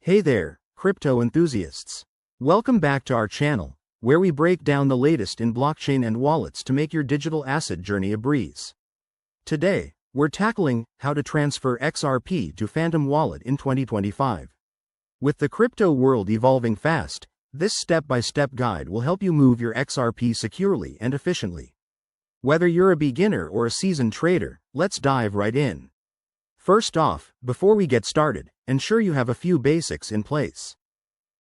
Hey there, crypto enthusiasts. Welcome back to our channel, where we break down the latest in blockchain and wallets to make your digital asset journey a breeze. Today, we're tackling how to transfer XRP to Phantom Wallet in 2025. With the crypto world evolving fast, this step-by-step guide will help you move your XRP securely and efficiently. Whether you're a beginner or a seasoned trader, let's dive right in. First off, before we get started, ensure you have a few basics in place.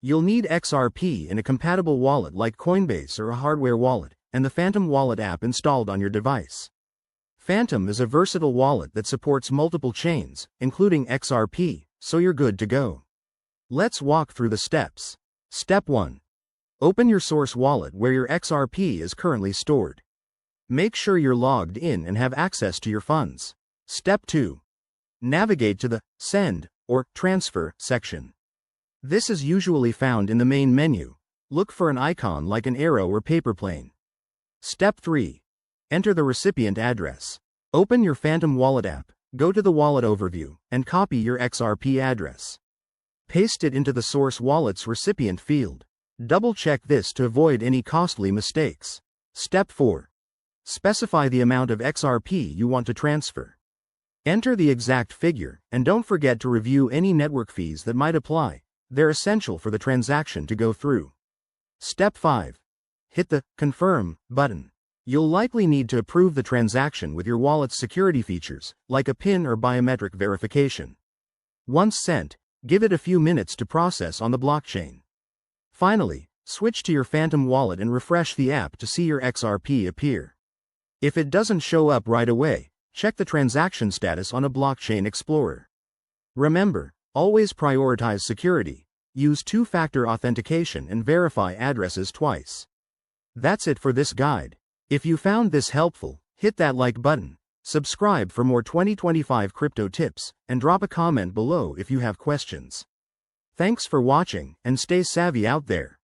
You'll need XRP in a compatible wallet like Coinbase or a hardware wallet, and the Phantom Wallet app installed on your device. Phantom is a versatile wallet that supports multiple chains, including XRP, so you're good to go. Let's walk through the steps. Step 1. Open your source wallet where your XRP is currently stored. Make sure you're logged in and have access to your funds. Step 2. Navigate to the Send or Transfer section. This is usually found in the main menu. Look for an icon like an arrow or paper plane. Step 3. Enter the recipient address. Open your Phantom Wallet app, go to the wallet overview, and copy your XRP address. Paste it into the source wallet's recipient field. Double-check this to avoid any costly mistakes. Step 4. Specify the amount of XRP you want to transfer. Enter the exact figure, and don't forget to review any network fees that might apply. They're essential for the transaction to go through. Step 5. Hit the Confirm button. You'll likely need to approve the transaction with your wallet's security features, like a PIN or biometric verification. Once sent, give it a few minutes to process on the blockchain. Finally, switch to your Phantom Wallet and refresh the app to see your XRP appear. If it doesn't show up right away, check the transaction status on a blockchain explorer. Remember, always prioritize security, use two-factor authentication and verify addresses twice. That's it for this guide. If you found this helpful, hit that like button, subscribe for more 2025 crypto tips, and drop a comment below if you have questions. Thanks for watching, and stay savvy out there.